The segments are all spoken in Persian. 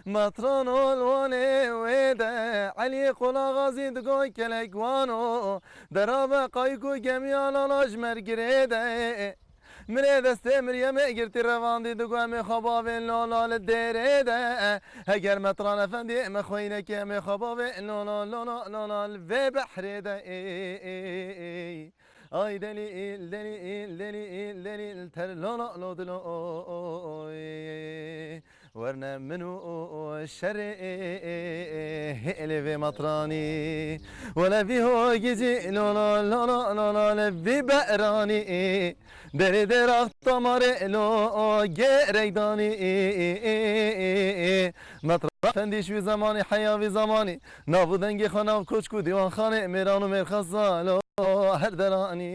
مطران الواني ويدا علي قلا غازي دقوي كلاكوانو درابا قايكو جميع الاجمر قريدا مريد استمر يا مقرتي رواندي دقوامي خبابين لولا للديريدا هجر مطران افندي مخوينك يا مخبابين لولا لولا لولا في بحريدا اي دليل دليل دليل دليل تر لولا لودلو ورنا منو الشرق اللي في مطراني ولا فيه جزي لا لا لا لا لا لا في بقراني دري درخت تمر لو جريداني مطرح فنديش في زماني حياة في زماني نافو دنگي خانه كوچكو ديوان خانه ميرانو مرخصا لو هر دراني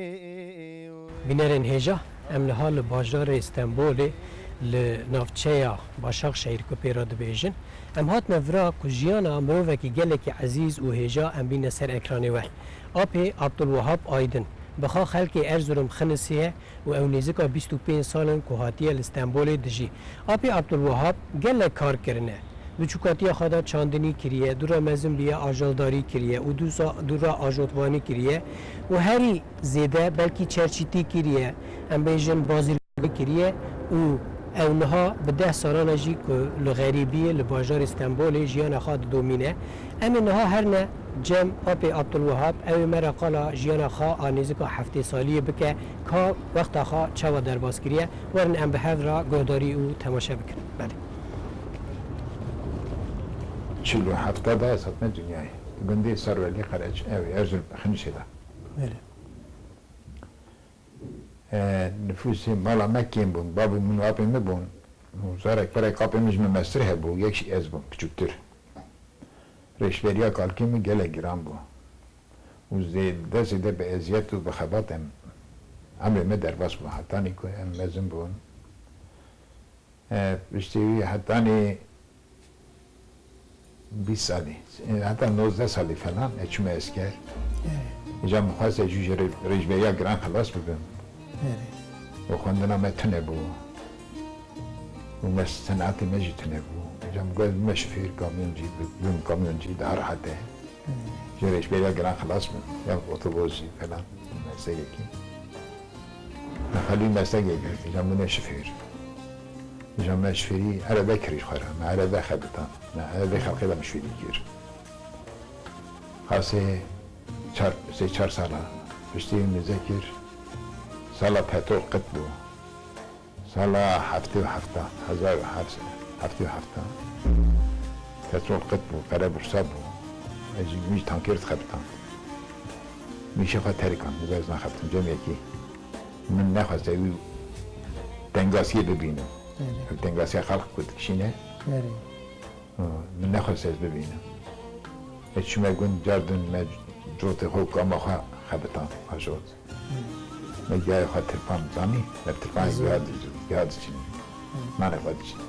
بنرن هجا ام لحال باجار استنبول لنافچه باشاق شهر کپیرا دبیجن ام هات نورا کجیانا مروفکی گلکی عزیز و هجا ام بین سر اکرانی وح آپی عبدالوهاب آیدن بخوا خلق ارزرم خنسیه و او نزدیکا 25 سالن که هاتیه لستنبول دجی آپی عبدالوهاب گلک کار کرنه بچوکاتی خدا چاندنی کریه دورا مزم بیا آجالداری کریه و دورا آجوتوانی کریه و هری زیده بلکی چرچیتی کریه ام بیجن بازرگانی کریه و او نها به 10 سالانه جی که لغریبیه لباجار استنبول جیان خاد دومینه اما نها هرنه جم آپی عبدالوهاب او مرا قالا جیان خا آنیزکا 7 سالیه بکه که وقت خا چوا درباز کریه ورن ام به هفرا گهداری او تماشا بکن بله 47 دا ساتنا dünyayı. Gündüz Sarveli Karaç, ev Erzurum Kınışı'da. بله Nüfusu mala Mekke'm bun, babı mun abimi bun. Zarak para kapımız mı mesrih bu, yekşi ez bun, küçüktür. Reşveriya kalkımı gele giran bu. Desi de be eziyet ve xebatem. Amrime derbas bu, hatani ko emmezim bun. İşte hatani 20 سالی حتی 19 سالی falan اچمه اسکر اینجا مخواست جوج رجبیا گران خلاص بگم و خوندنا متنه بو و مستنعاتی مجتنه بو اینجا مگوید مشفیر کامیونجی بگم کامیونجی دار حده جو رجبیا گران خلاص بگم یا اتوبوسی falan مسئله کی نخلی مسئله گرد اینجا منه شفیر اینجا مشفیری عربه کریش خورم عربه خبتان نه عربه خلقی دا مشفیری گیر خاصه 3-4 ساله پشتی نزکر ساله پترول قط بو ساله 77 پترول قط بو قره برسا بو میش تانکرت خبتان میشه خواه تریکان مگاز نخبتان جمعی که من نخواسته اوی دنگاسیه ببینم دنگاسی خلق کد کشینه من نخواست از ببینم چون گون جردن من جوت خوک اما خبتان خجوت من جای خواه ترپان زانی ترپان یاد چین من خواهد چین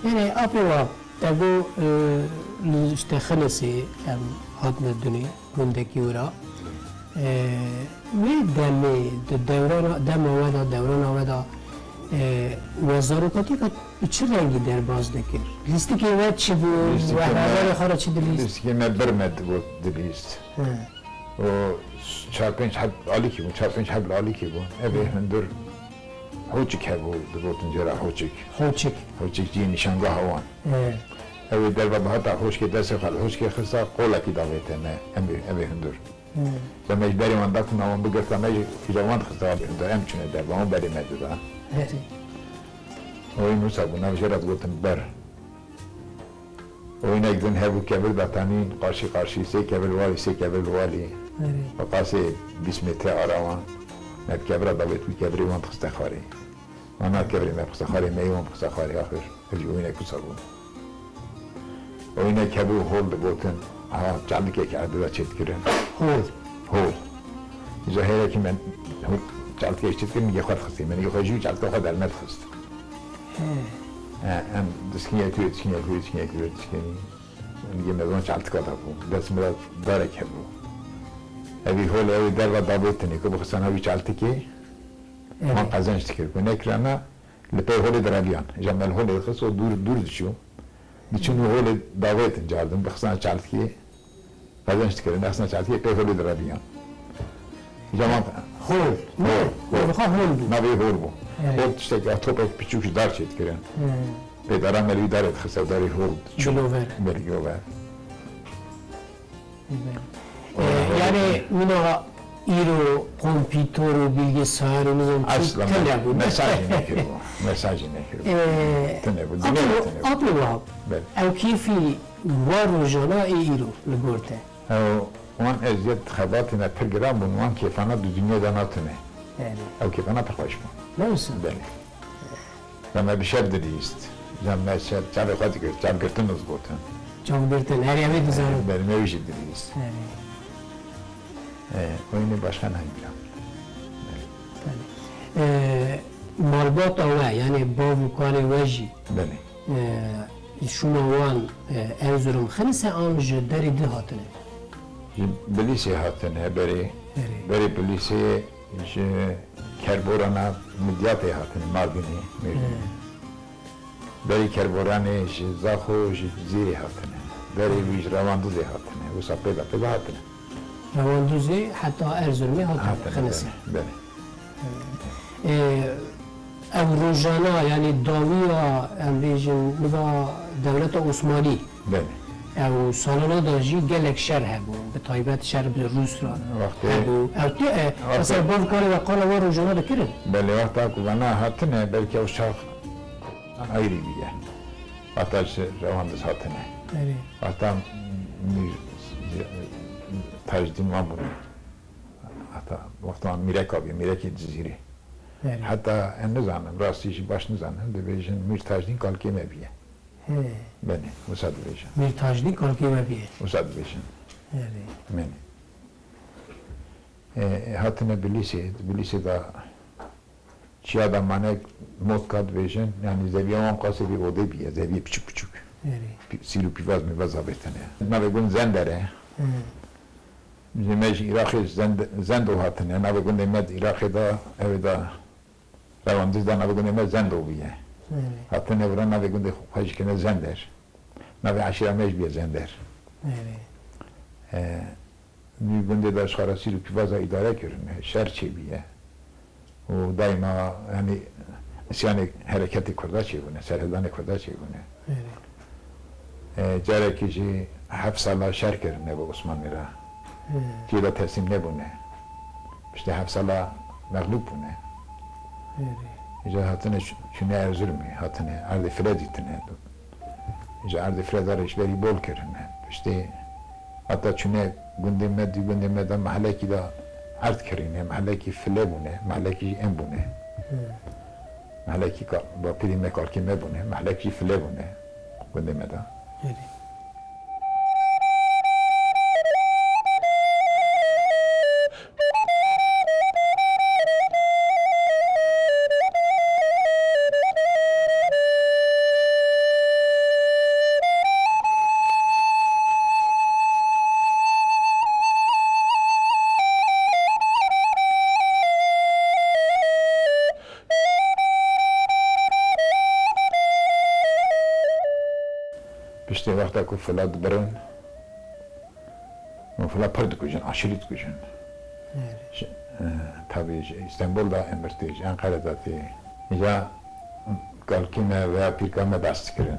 یعنی اپیوا تگو لشتخلصی حکم دنیا گندکی ورا وی دوران ودا وزارتی که چه رنگی در باز نکرد؟ لیستی که وقت چی بود و هزار خارج چی دلیست؟ لیستی که من برمد بود دلیست و 4-5 حب عالی کی بود 4-5 حب عالی کی بود اوه من در هوچک بود دبوتن جرا هوچک جی نشانگاه هوان اوه در بابا حتی هوچک دست خال هوچک خسته قولا کی داویته نه اوه هندر Sen mecburi mandak naman bu gerçekten filavan kısaldı. Hem çünkü de bana verilmedi daha. هري Oyun Musa buna bir şey gotun ber. Oyuna gidin hebu kebir batani karşı karşı ise kebir vali ise kebir vali. هري Fakası 20 metre aravan. Net kebra davet bir kebri van tıkstakari. Ana kebri me tıkstakari meyvan tıkstakari ahir. Hadi oyuna kusar bu. Oyuna kebu holdu gotun. Ha çaldık ki adı çetkirin. هول Hol. Zahire ki ben çaldık ki çetkirin yakar kıstı. Ben yakar jüy çaldık o kadar net kıstı. Hem diskine yakıyor. Yine zaman çaldık adam bu. Desmi de darek kebu. Evi hol evi derva davetini ki bu sana bir çaldık ki man kazanç tikir. Bu ekrana lepey hol darabiyan. Jamel hol kıs o dur düşüyor. Bütün hol davetin çaldım. Bu sana çaldık ki kazanç tikir. Aslında çaldık ki lepey hol darabiyan. Zaman هول hol. بخا هول بو Navi hol bu. Evet. Hol işte ya toprak küçük dar çetkiren. Ve daram eli dar et kısa dari hol. بلوفر Belki o ver. yani mina İro, kompütörü, bilgisayarımızın Asla tele bu. mesajı ne ki bu? Mesajı ne ki bu? Tene bu. Dinle bu. Abdullah, Evet. ev keyfi var rojana İro, ligorte. وان ازيد خباتنا تلجرام وان كيف انا الدنيا ده ناتني Yani, او كيف انا تخوش ne misin? بالي لما بشرد ديست لما شرد تعرف خاطر تعرف قلتن مظبوطا Çok birten, her yere dizanım. بالي ما يوجد ديست وين başkan hangi Malbat ava, yani bavukani veji, بالي şuna wan Erzurum, xenise anjı deri di hatine. بليسي هاتن بري بري بليسي كربورانا مدياتي هاتن مارديني بري كربوراني زاخو زيري هاتن بري ويج رواندوزي هاتن وسابيدا بيدا هاتن Ravanduzi, hatta Erzurum'u hatine, هاتن xenise. بري ev rojana, yani daviya, emrejin, nida devleta Osmani, بري ev salona da jî gelek şer hebu, bi taybet şer bi Rus ra Vakti- hebu. Ev te, mesela bavukani ve kala var rojana da kirin. بلي وقتا كوانا هاتن بلكي وشاق ايري بيه وقتا رواندوز هاتن Evet. Hatta tacdin var bunu. Hatta vaktan Mirek abi, Mirek Ciziri. Evet. Hatta en nizanım, rastı işi baş nizanım, de bejin mir tacdin kalki mebiye. He. Beni, musad bejin, Bir tacni kalkıma bir. musad bejin, Evet. beni. Hatta bilisi da çiğ da manek motkad bejin, yani zeviye on kası bir ode biye, zeviye küçük. Evet. Silu pivaz mi vaz abetene. Navegun zendere. He. Mej Irak'ı zendo hatine, navegun demet Irak'da evda ravandizda navegun demet zendo biye. Evet. Hatine vran navegun de hajkene zender. Nave aşira mej biye zender. Evet. Mügünde de şarasıyla pivaza idare körüne, şerçe biye. O daima yani yani hareketi kurda çevune, serhedane kurda çevune. Evet. Carekici hafsala şer körüne bu Osman Mira. Tiyada teslim ne bu ne? İşte hafsala mağlup bu ne? Evet. İşte hatine şunu Erzurum, hatine ardı Fred itine. İşte ardı Fredar işleri bol körüne. İşte hatta şunu gündemden mahalleki de art körüne, mahalleki file bu ne? Mahalleki en bu ne? Mahalleki bapirime kalkime bu ne? Mahalleki file bu ne? Gündemden. Evet. İşte vakta ku fıla dbırın, o fıla pırdı kujun, aşirit kujun. Evet. Tabii İstanbul'da emirti, Ankara'da ti. Ya kalkime veya pirkame bastı kirin.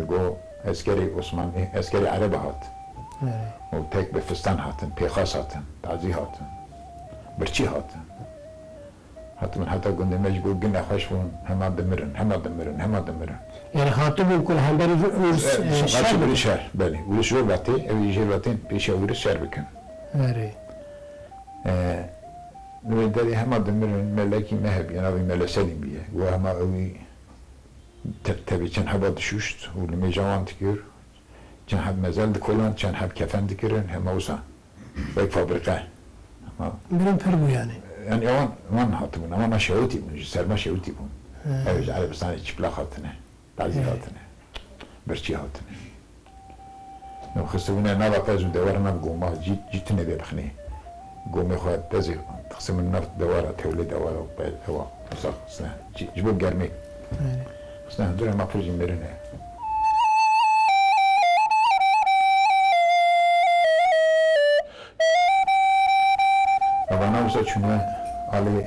Go eskeri Osmanlı, eskeri Arabahat. و تک به فستان هاتن پیخاس هاتن تعزی هاتن برچی هاتن حتی من حتی گنده مجبور گنه خوش بون همه دمرن همه دمرن Yani hatibun kul hemberi urs قاچ بری شهر بله ورش رو باتی اوی جیر باتین پیش ورش شهر بکن Evet. نویداری همه دمرن ملکی مهب یعنی اوی مل سلیم بیه و همه اوی تبی چند هوا دشوشت و لمی جوان تکر چند هب مزل دکلان چند هب کفن دکرن همه اوسا بیک فابرقه Benim perbu yani. yani aman hatibun ama şehuti bun serma şehuti bun evet Arabistan'ı çıplak hatine tazi hatine برچی هاتنه نو خستونه نبا پزون دوار نب گوما جیتنه ببخنه گومی خواهد تزی تقسیم النفط دواره تولید دواره و باید هوا مساق خستنه جبو گرمی خستنه دوره ما پرجیم برنه اوانا وزا چونه آلی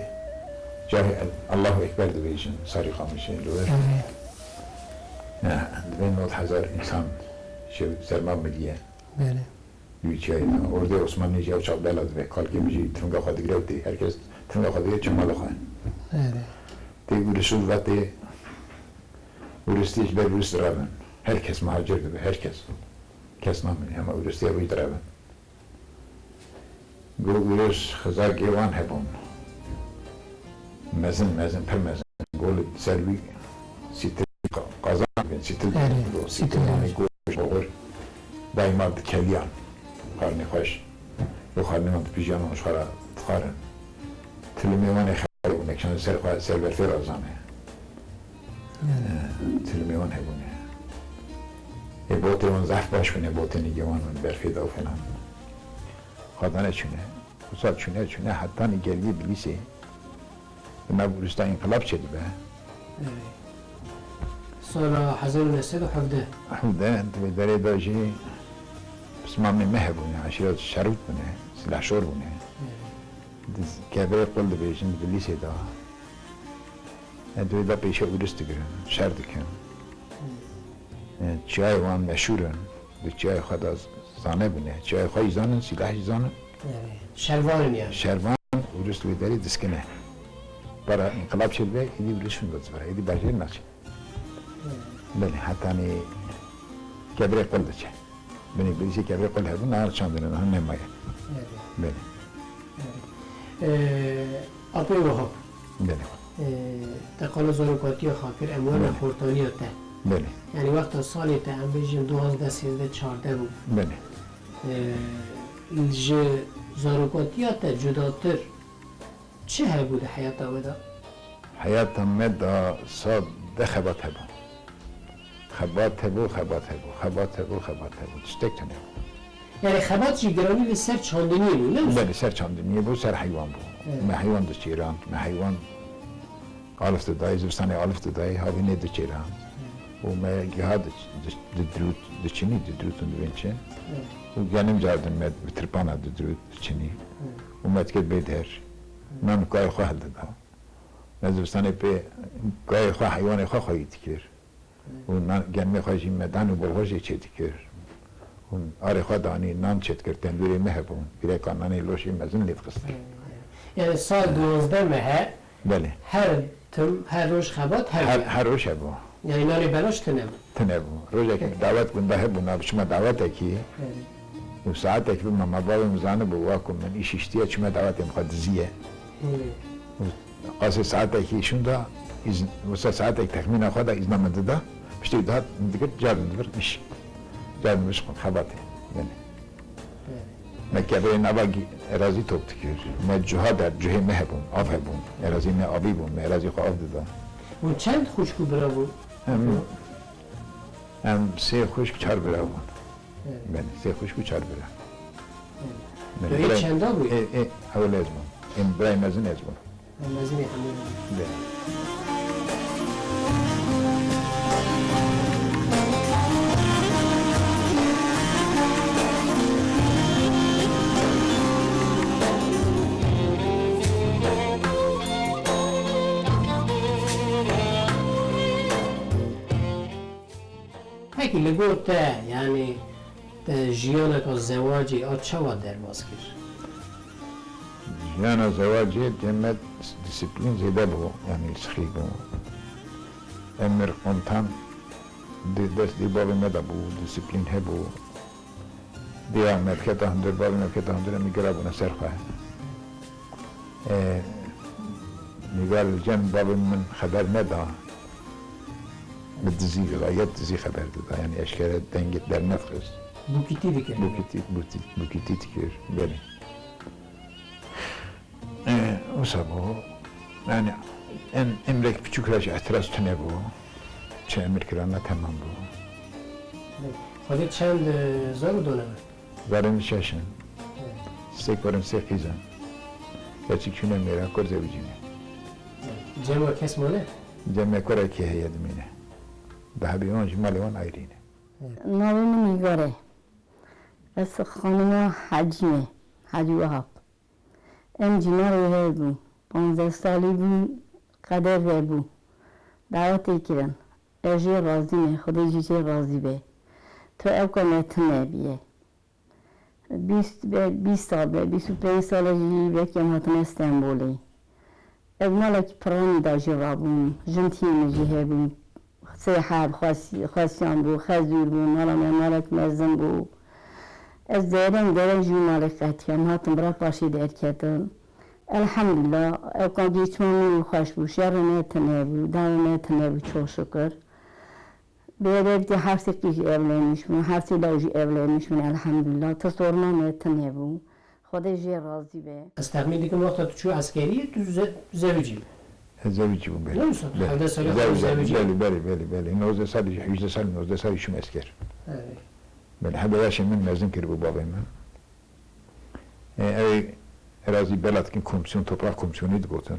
جاهی الله اکبر دو بیشن ساری خامشه لور بین 90,000 insan serman miliye. Böyle. Büyükçe orada Osmanlı cevap çok beladı ve kalkımcı tırnga kadı girevdi. Herkes tırnga kadı çamalı khan. Evet. De Urisul ve de Uristi hiçbir Uristi raven. Herkes muhacir gibi herkes. Kes namı ama Uristi'ye bu raven. Gurus Khazar Gevan hebon. Mezin per mezin. Gol servi site قازان بین سیتل سیتل گوش اور دائما کلیان خارنی خوش و خارنی من پیجان اونش خارا خارن تلمیوان خیلی و نکشان سر برفی رازانه تلمیوان هبونه ای بوتی اون زحف باش کنه بوتی نگیوان اون برفی داو فلان خادانه چونه خصوصا چونه حتی نگلی بلیسی ما بورستا انقلاب چدی به Sonra 1917 حمده انت بداري داجي بس ما من مهب بونه عشيرة شروط بونه سلاح شور بونه كابري قلد بيجن بالليسي دا انت دا بيشا ورست گرن شر دکن چای وان مشهورن دو چای خدا زانه بونه چای خواهی زانن سلاح زانن Şervanım yani. شروان ورست بداري دسکنه برا انقلاب شد به ایدی ورشون داد برا ایدی باجر نچه بله حتی نی کبری قلد چه بنی بلیسی کبری قلد هدون نهار چاندنه نهار نمایه بله Apı vahap. بله تقال زارکاتی خاطر اموال خورتانی ته. بله Yani وقت سالی ته ام بیشتر 12 13 14 بود. بله ج زارکاتی ته جداتر چه بود حیات آودا؟ حیات مد صاد دخبات هبو خبات هبو تشتک تنه Yani خبات جگرانی به سر چاندنی بود نه؟ بله سر چاندنیه بو سر حیوان بو ما حیوان دو چیران ما حیوان آلفت دای زوستانی آلفت دای هاوی نه دو چیران و ما گهاد دو چینی دو دروتون دو بینچه و گنم جاردن مد بترپانا دو درود دو چینی و مدکت بیدهر من گای خواه دادا مزوستانی به گای خواه حیوان خواه خواهی تکر و گنم خواهی مدن و بلغوشی چه تکر و آره خواه دانی نان چت کرد تندوری مهبون بیره کانانی لوشی مزن لید قصده Yani سال 12 مه بله هر روز خبات هر روش هبو yani نانی بلاش تنم تنبو روزه که دعوت کنده هبو ناب شما دعوت اکی و ساعت اکی بما مبابه مزانه بو واکم من ایش اشتیه شما دعوت امخواد زیه قاسي ساعتك شندا وسا ساعتك تخمين خدا إذا ما مددا بشتي ده ندقت جاب ندبر مش خباتي يعني ما كبرين أبغى رازي توب تكير ما جهاد جهة مهبون أفهبون رازي ما أبيبون ما رازي خاف ده و چند خوشکو برابو؟ سه خوش بچار برابون يعني سه خوش بچار برا برای چند تا بود؟ أول لازم إن براي مازن لازم مزنی همون Peki Ligor'da yani جیانک از زواجی آ چوا درباز کر يعني زواجي جمع ديسيبلين زيادة بو يعني سخي بو امر قمتان دي دست دي بابي مدى بو ديسيبلين هبو دي مركتا هندر بابي مركتا هندر ميقرا بو نسر خواه ميقال جن بابي من خبر مدى بالدزي غايات دزي خبر دا يعني اشكال دنجت در نفخص بو کتی دکر بوكيتي تكير بالي وصابو يعني ان امرك بچوكراش اعتراض تنبو چه امر كرانا تمام بو خودی چند زارو دونه زارن شاشن سيكورن سيقيزن ياتي كنا ميرا كور زوجيني جمع کس مانه جمع كورا كي هي دمينه ذهبيون جمالون ايرين ناوی میگاره از خانم حجمه حجی وهاب ام جنار هبو 15 سالی بو قدر بو دعوتی کردن اجی راضی نه خودی جی راضی به تو او کنتنه بیه 20 سال به 25 سال جی به که هاتن استانبولی اجمالا پرانی دا جوابون جنتین جی هبو سيحاب خاسيان بو خازور بو مالك مزن بو از دارن جو مالك اتيام هاتم برا باشي دار كتن الحمد لله اوكان جيتمون خوش بو شرنا تنبو دانا تنبو çok şükür böyle bir hafta ki evlenmiş mi hafta da evlenmiş mi elhamdülillah tasorma ne tnebu خدا جي راضي به استعمل ديك الوقت تشو عسكرية زوجي زوجي بو بالي نوصل هذا سلام زوجي بالي نوزة سالي حيوزة سالي نوزة سالي شو مسكر بالي حبا ياشي من مازن كربو بابي من اي رازي بلد كن كومسيون توبراق كومسيوني دقوتن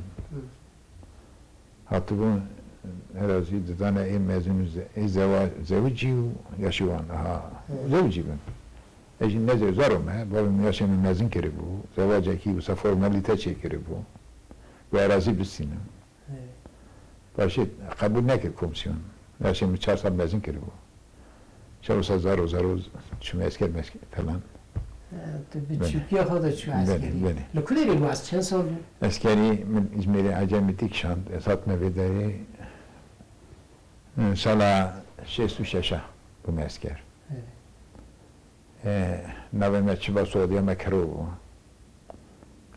هاتو بون رازي ددانا اي مازن اي زوجي ياشيوان زوجي بن اجي نزل زارو ما بابي من ياشي من مازن كربو زواجه كي وسا فورماليتا چه كربو و رازي بسينم باشه قبول نکرد کمیسیون داشتیم 4 سال مزین کرده بود شما زارو شما اسکر فلان بچوکی خودت شو عسکری لکلی رو از چند سال اسکری من ازمیر عجمی تیکشاند ازاد نویداری سال 66 بوم اسکر نوی مچی با سعودیه مکرو بود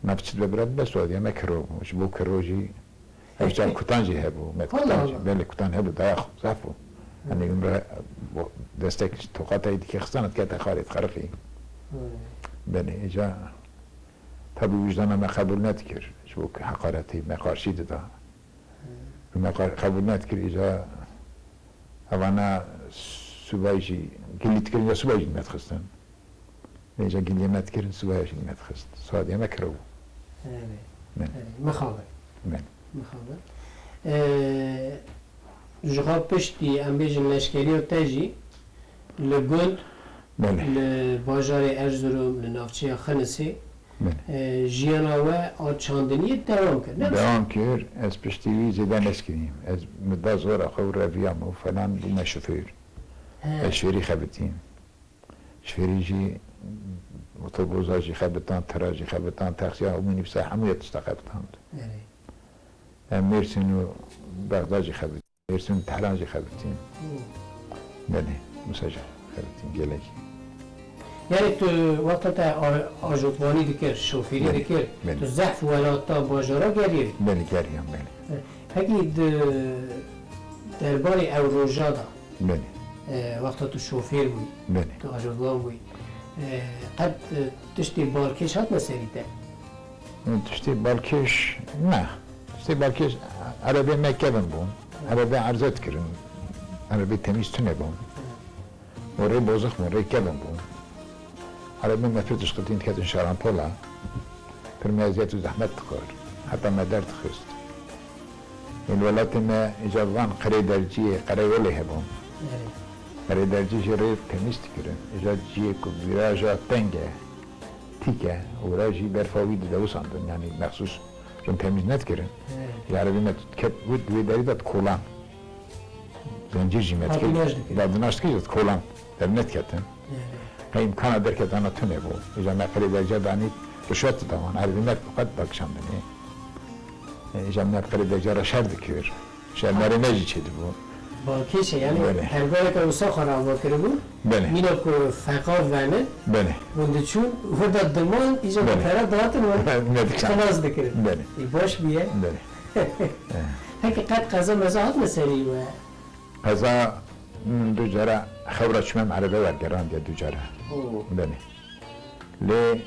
نفچت ببرد به سعودیه مکرو بود بو کروجی هشتر کتانجی هبو کتانجی بله کتان هبو داخ زفو یعنی اون دستک توقات ایدی که خستانت که تخارید خرقی بله ایجا تابی وجدانم قبول نتکر شو که حقارتی مقارشی دا قبول نتکر ایجا اوانا سوبایجی گلیت کرد یا سوبایجی متخستن ایجا گلیه نتکر سوبایجی متخست سعودیه مکرو مخابر بله مخابر جغاب پشتی ام بیجن لشکری و تاجی لگند لباجار ارزروم لنافچه خنسی جیانا و آچاندنی دوام کرد دوام کرد از پشتیوی زیده نسکنیم از مدت زور اخو رویام و فلان بوم شفیر شفیری خبتیم شفیری جی اتوبوزا جی خبتان تراجی خبتان تاکسی همونی بسا همویت استقبتان مرسین و بغداد جی خبتیم مرسین تهران جی خبتیم بله مساجر خبتیم گلکی یعنی تو وقتا تا آجوبانی دکر شوفیری دکر تو زحف ولاتا باجارا گریر بله گریم بله پکی درباره او روژادا بله وقتا تو شوفیر بوی بله تو آجوبان بوی قد تشتی بارکش هات مسیریده تشتی بارکش نه تشتی بارکش عربی مکبن بون عربی عرضت کرن عربی تمیز تونه بون موری بوزخ موری کبن بون عربي ما فيتش قلتين كاتن شاران بولا فرمازيات وزحمت تخور حتى ما دار تخست الولات ما إجابان قري درجية قري ولا هبون قري درجية جرير تميز تكرن إجاب جيه كبيراجا تنجة تيكا وراجي برفاوي دوس عندن يعني مخصوص جن تميز نتكرن العربي ما تكب ود وداريدات كولان زنجير جي ما تكرن بعد ناش تكرن كولان در نت كاتن امکان در که دانا تونه بود ایجا نقلی درجه دانی رشوت دوان عربی مرد فقط بکشندنی ایجا نقلی درجه را شرد کر شرد ماری نجی چید بود با کیشه یعنی بله. هرگاه که اوسا خراب کرده بود بله مینا که فقا ونه بله بونده چون ورده دمان ایجا بله. بطره داتن و ندکشند خلاص دکره بله ای باش بیه بله حقیقت قضا مزاحت نسری و قضا دو جرا خبره چمم عربه ورگراند یا دو جرا بله لی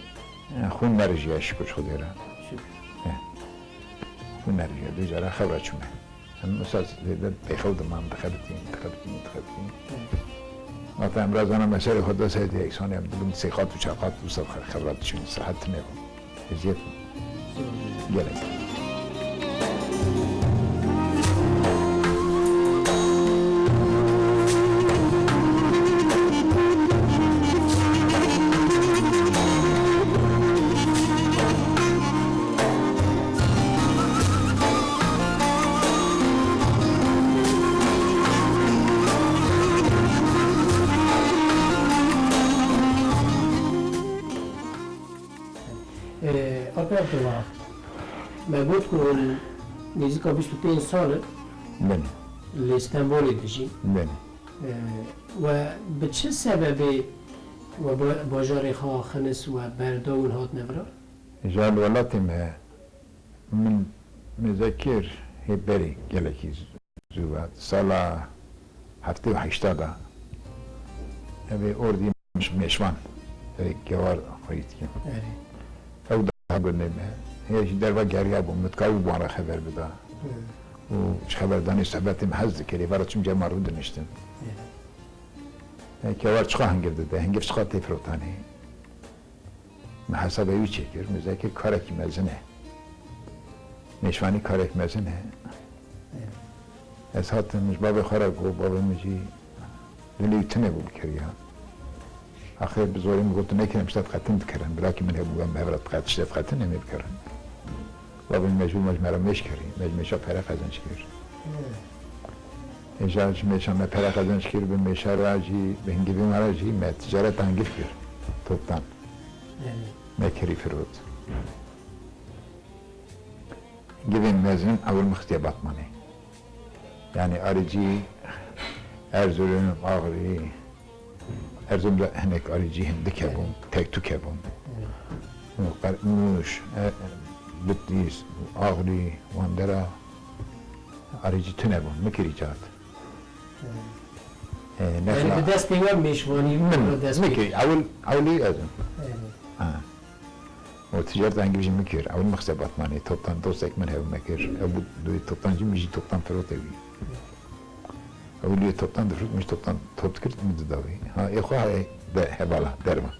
خون نرجیه شکر خود را خون نرجیه دو جرا خبره چمم هم اساس بخود من دخلتیم مثلا امروز انا مسئله خود دست هدیه اکسانی هم دلون سیخات و چاقات و سب خبراتشون صحت نبود ازیت گلک آپراتوا مبود که نزدیک 25 ساله بله لاستانبول دژی بله و به چه سببی و باجار خا خنس و بردون هات نبرا؟ جال ولاتي من مذكر هبري جلكي زوات سالا هفته و هشتادا ابي اوردي مش مشوان جوار خريتي او ده قلنا هي دربا جاريه ابو متقاوي بوانا خبر بدا و خبر داني صحبتي محز كري براتشم جمع رو دنشتم جوار چخا هنگرده ده هنگف چخا تفروتاني محاسبه ای چکر مزاکی کارکی مزنه نشوانی کارک مزنه از هات مش باب خورا گو باب مجی دلی تنه بود کریا آخر بزوری میگفت نکنم شتات قطن دکرن بلاکی من هبوام بهبرات قطع شتات قطن نمیدکرن باب مجبور مجمرا مش کری مجمشا پره خزنش کر اجاج مجمع پره خزنش کر به مشا راجی به هنگی مراجی تجارت هنگیف کر توبتان مكري فرود جبين مازن أول مختي بطماني يعني أرجي أرزولون أغري أرزول هناك أرجي هندك يبون تاكتو كابون موش بطيس أغري واندرا أرجي تنبون مكري جات يعني بدست نيوان ميشواني مكري أولي أزم وتجارت هنگی بيجي مكير أول مخزن بطماني توبتان دوستك من هاو مكير أبو دوي توبتان جيم بيجي توبتان فروتوي أولي توبتان دفروت مش توبتان توبت كرت من دداوي ها إخوة هاي ده هبالة درما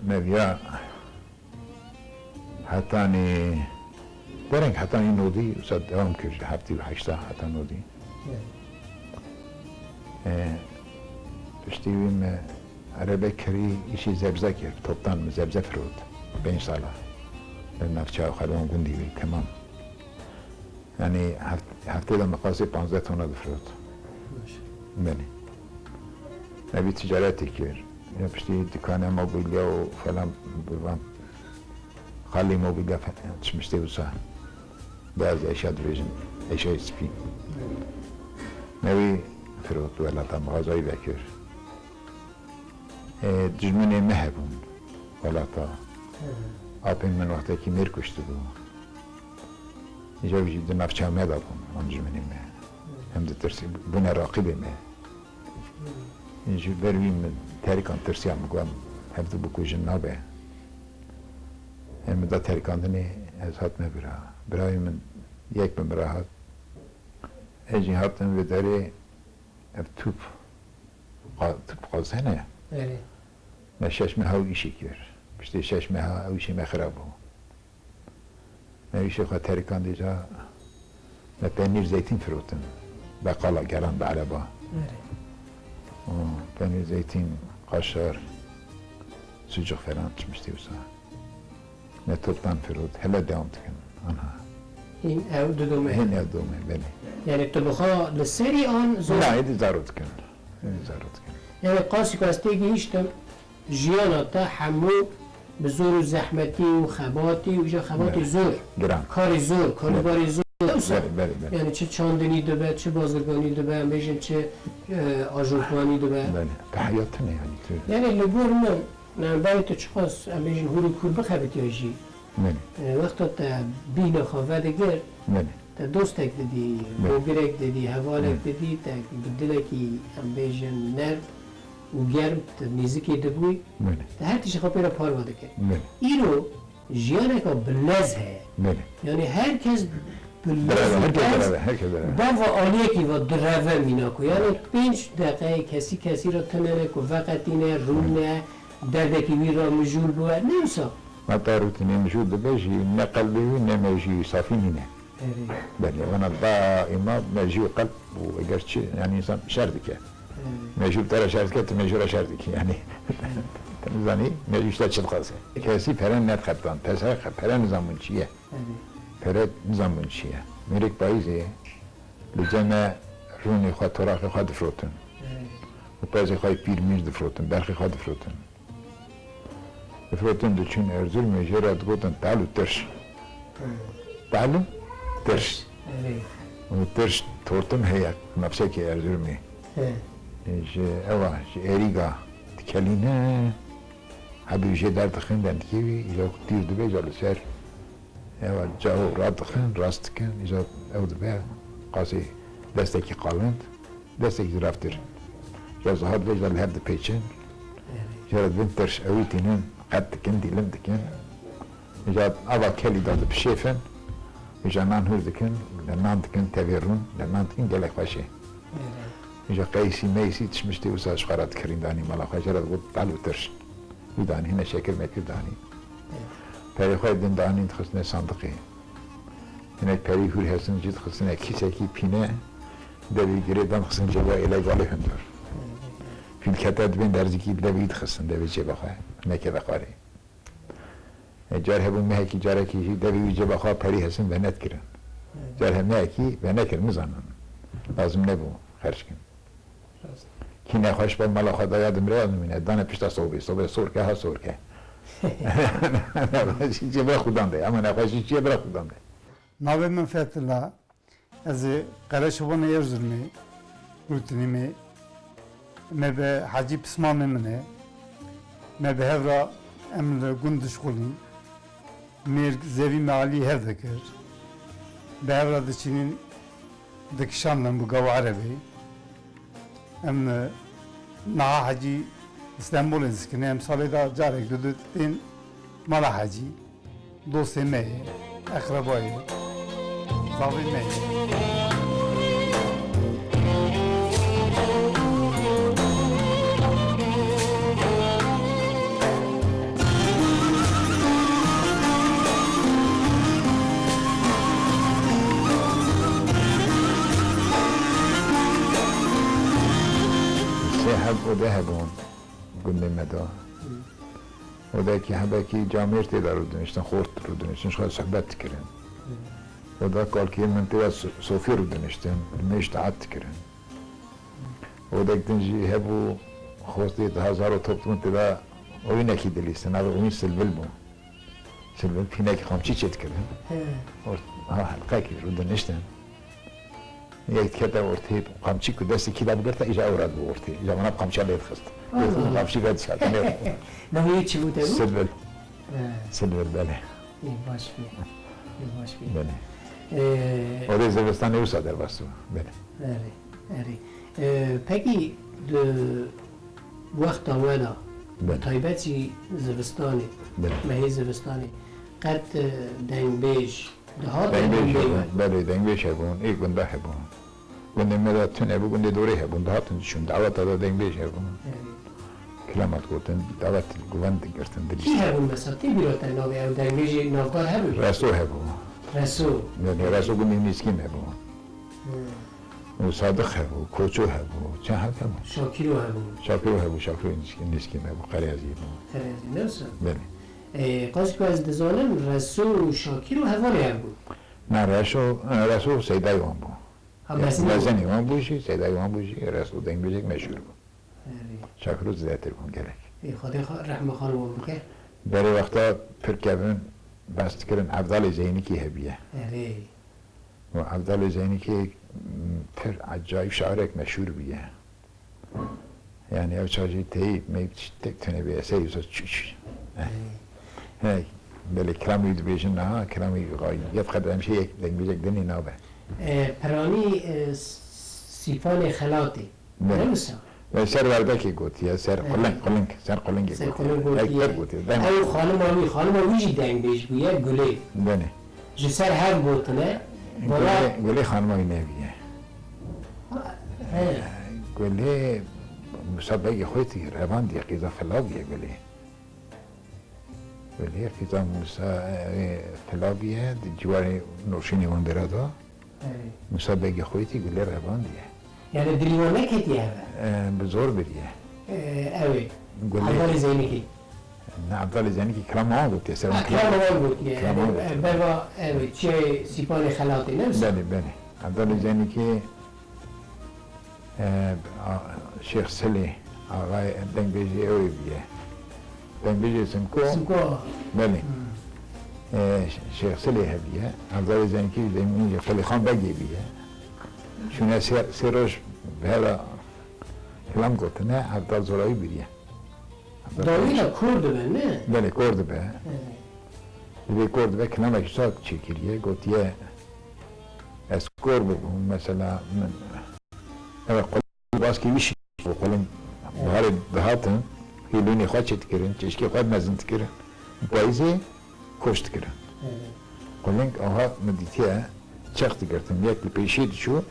نبيا حتاني درنگ حتاني نودي وصد دوام كير هفتي وحشتا حتى نودي تشتيوي عربه کری ایشی زبزه کرد توبتان زبزه فرود 5 ساله نفچه و خلوان گوندی بی کمان یعنی هفته دا مقاسی 15 تونه فرود بله نبی تجارتی کرد یا پشتی دکانه موبیلیا و فلان بروان خالی موبیلیا تشمشتی بسا بعض اشیاء دویجن اشیاء سپی نبی فرود ولتا مغازایی بکر دجمنه مهبون ولاتا آبین من وقتی که میر کشته بود اینجا بجید نفچه همه دابون من دجمنه مه هم ده ترسی بونه راقبه مه اینجا برویم من تاریکان ترسی هم گوام هفته بکو جنابه هم دا تاریکان دنی از هات مبرا برای من یک بمرا هات ایجی هاتن و داره توپ قازنه ما ششمه ها ایشی کر پشتی ششمه ها اویشی مخرب بود ما ایشی خواه ترکان دیجا ما پنیر زیتین فروتن بقالا گران به عربا پنیر زیتین قاشار سوجخ فلان چمشتی وسا ما توبتان فرود هلا دوام تکن آنها این او دومه هین او دومه بله يعني تبخا للسري آن زور لا ایدی زارو تکن ایدی زارو تکن یعنی قاسی که از تیگی هیچتم جیانا تا همو به زور و زحمتی و خباتی و جا خباتی زور گران کاری زور کارباری زور بله یعنی چه چاندنی دبه چه بازرگانی دبه هم بیشن چه آجورکوانی دبه بله به حیاتنه یعنی تو یعنی لبور من برای تو چخواست هم بیشن هوری کور بخبتی هاشی بله وقتا تا بین خواه دگر بله تا دوستک دیدی بوگرک دیدی هوالک دیدی تا دلکی هم بیشن نرم و گرم تا نیزکی دبوی بله تا هر تیشه خواه پیرا پار واده کرد بله ایرو جیانه که بلز هه بله یعنی هر کس برای هر که برای با و آلیه که و دروه مینا کو یعنی 5 دقیقه کسی را تنره که وقتی نه رونه درده که وی را مجول بوه نمیسا ما تعرفتني موجود بيجي نه قلبي نه ماجي صافي نه بله وانا دائما ماجي قلب وقرتش يعني انسان شردك ماجي ترى شردك ماجي شردك يعني تنزاني ماجي اشتاش الخاصة كاسي فرن نت خطان تسا فرن نظام چیه فرد نظام چیه میرک پاییزه لجمع رونی خود تراخ خود فروتن و پاییزه خواهی پیر میر دفروتن برخی خود دفروتن دفروتن دو چون ارزول میشه را دگوتن تعلو ترش تعلو ترش و ترش تورتم هیک نفسه که ارزول می اوه ایریگا تکلینه حبیشه در دخندن کیوی ایجا تیر دو بیجا لسر اول جاو راد دخن راست کن ایجا او دو بیا قاسی دستکی قالند دستکی رفتر جا زهاد بیجا لهر دو پیچن جارد بنترش اوی تینن قد دکن دیلم دکن ایجا اول کلی داده بشیفن ایجا نان هور دکن نان دکن تاویرون نان دکن گلک باشه ایجا قیسی میسی تشمشتی و ساش خارات کرین دانی مالا خواه جارد بود تعلو ترش ویدانی هنه شکر مکر دانی پری خواهد دن دانی تخصنه صندقی هنه پری هور هستن جد خصنه کیسه کی پینه دوی گره دان خصن جبا ایلیگالی هندور فیل کتاد بین درزی کی بلا بید خصن دوی جبا خواه نکه بخواره جار هبون مهکی جاره کی دوی جبا خواه پری هستن و ند کرن جار هم مهکی و نکر مزانن لازم نبو خرج کن کی نخواهش با ملا خدا یادم رو یادم اینه دانه پیشتا صوبه سورکه ها سورکه نخواهشی چیه برای خودم ده اما نخواهشی چیه برای خودم ده ناوی من فتلا از قرشبان ارزرمی روتنیمی ما به حاجی پسمان منه ما به هفرا امل گندش خولیم میر زوی معالی هر دکر به هفرا دچینین دکشانلن بو گو عربی ام نا حاجی استانبول اسکنه ام سالی دا جارک دو تین مالا حاجی دوست مه اقربای زاوی مه سهب و دهبون گنده مدا و دا که همه که جامعه تیدا رو دونشتن خورد رو دونشتن شخواه صحبت کرن و دا کال که منطقه صوفی رو دونشتن میشت عد کرن و دا کتنجی هبو خواستی هزار و توبت منطقه اوی نکی دلیستن او اوی سلبل بون سلبل پینه که خامچی چید کرن ها حلقه که رو دونشتن یک کتا ورتی قامچی که دستی کی داد برتا ایجا اوراد بو ورتی ایجا مناب قامچی لیت خست قامچی قد شد نه نهایی چی بوده بود؟ سلبل بله باش بی بله و زمستان اوسا در واسو بله اره پکی وقت اولا تایبتی زمستانی مهی زمستانی قد دنگ بیش بله دنگ بیش هبون ای گنده هبون گنده مدتون هبون گنده دوره هبون دهاتون شون دعوت داده دنگ بیش هبون کلمات گوتن دعوت گوند گرتن کی هبون مثلا تی بیراتن ناوی او دنگ بیش نافدار هبون؟ رسو هبون بله رسو گنده نیسکیم هبون و صادق هبون کوچو هبون چه هبون؟ شاکیرو هبون شاکرو نیسکیم هبون قریازی هبون نرسه؟ بله قاسی که از دزانم رسو و شاکیر و هواره هم بود نه رسو سیدای وان بود وزنی وان بوشی سیدای وان بوشی رسو دنگ بیجک مشهور بود شکر زیادتر کن گلک خدا رحم خانم بکه بری وقتا پرکبن بست کردن عبدال زینی کی هبیه و عبدال زینی کی پر عجایب شاعرک مشهور بیه یعنی او چاجی تی میتک تنه بیه سیوز چیش هی بله کلامی دو بیشن نه کلامی غایی یفقد همشه یک بیجک دنی نابه پرانی سیفان خلاطی نمیسا و سر وردکی گوتی سر قلنگ سر قلنگ سر گوتی قلنگ گوتی اکبر گوتی او خانم آوی دنگ بیش بویه گله بله جی سر هر گوتنه بالا گله خانمای نبیه گله مسابقه خودتی روان دی قیزا فلاویه گله گله قیزا فلاویه دی جواری نوشینی وندرادا مسابقه خودتی گله روان دیه یعنی دلیوانه کتی هوا بزور بریه اوی گله عبدال زینی کی نه عبدال زینی کی کلام آن گوتی سر کلام آن گوتی بابا اوی چه سیفان خلاطی نمیسا بله بله عبدال زینی کی شیخ سلی آقای دنگبیجی اوی بیه دنگبیجی سمکو بله شیخ سلی هبیه عبدال زینی کی دنگبیجی خلی خان بگی بیه شونه سیروش به هلا کلام گوتنه عبدال زورایی بیه داویلا کرد به نه بله کرد به کرد به کلام اکشتاک چی کریه گوتیه از کرد بگم مثلا من قول باز کی میشه قولم بهار دهاتن هیلونی خواهد چت کرن چشکی خواهد مزنت کرن پاییزی کشت کرن قولن آها مدیتیه چخت گرتن یک پیشید شو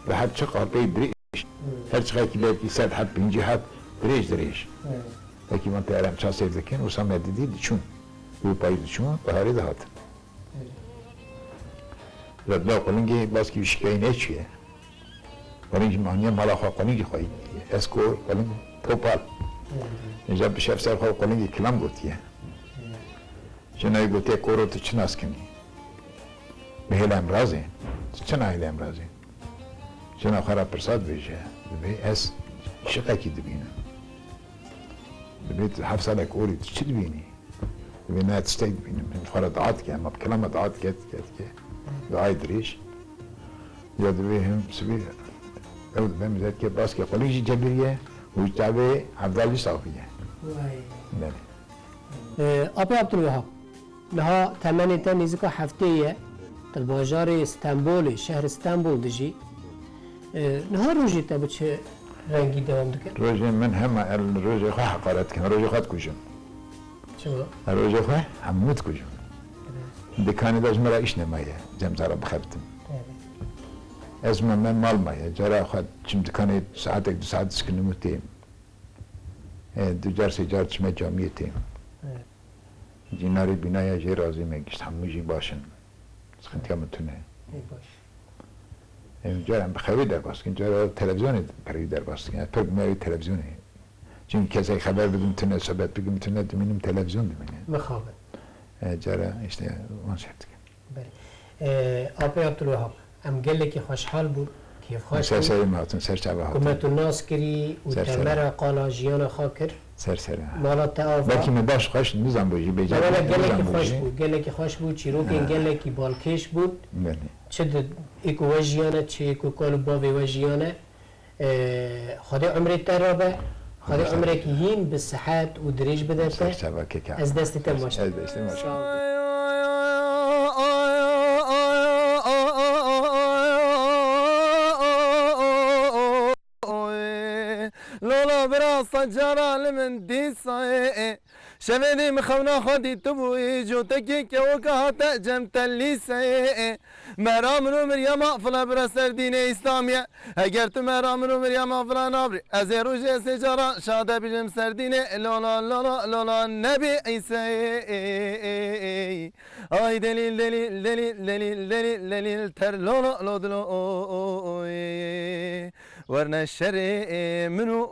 و هر چقدر پی دریش هر چقدر کی بیتی صد حد پنجی حد دریش لكن من تعلم شخص يذكين وسام جديد شون هو بايد شون بهاري دهات لا قلنجي باس كي شكاين ايشيا قلنجي معنيه مالا خا قلنجي خوي اسكور قلنجي توبال جاب بشاف سر خا قلنجي كلام قلتيه شنو يقولتي كورو تشناسكني بهلام رازي تشنايلام رازي شنو خرا برساد بيجا بي اس شقاكي دبينا ببيت حفصة لك قولي تشتي بيني بينها تستيد بيني من فرد عاتك يعني ما بكلمة عاتك كت دعاي دريش ياد بيهم سبيل أود بهم ذات كي باسكي قليجي جبرية وجتابي عبدالي صافية أبي عبد الوهاب لها ثمانية نزكا حفتية الباجار اسطنبول شهر اسطنبول دجي نها روجي تبتش رنگی دوام دکن روزی من هم روزی خواه حقارت کنم روزی خواه کشم چرا؟ روزی خواه هموت کشم دکانی داشت مرا ایش نمایه جمزارا بخبتم از من مال مایه جرا خواه چم دکانی ساعت دو ساعت سکنمو تیم دو جار سی جار چمه جامیه تیم جیناری بینای جی رازی میگشت همو جی باشن سخنتی هم تونه اینجا هم بخوی در باست که اینجا تلویزیون پری در باست که پر میای تلویزیونه چون کسی خبر بدون تونه صحبت بگم میتونه دمینم تلویزیون دمینه مخابه جرا işte اون شفت بله آبی عبدالوهاب ام گله که خوشحال بود کیف خوش بود سر ماتون سر شب هاتون کمت الناس کری و تمر قالا جیان خاکر سر مالا تعافا بلکه من باش خوش نزن بوجی بیجا مالا گله که خوش بود گله که خوش بود چیروکین گله که بالکش بود بله چه ایکو وجیانه چه ایکو کالو باوی وجیانه خدا عمرت ترابه خدا عمرك يهين بالصحات ودريج بدرته از دست تماشا از دست تماشا لولا براس جرال من دي صاي شفدي مخونا خدي تبوي جوتكي كوكات جمت الليسي مرام رو مريم افلا برسر دين اسلامية اگر تو مرام رو مريم افلا نابري از روج سجارة شاده بجم سردينه لولا لولا لولا نبي عيسى اي دليل دليل دليل دليل دليل دليل تر لولا لودلو ورنا الشري منو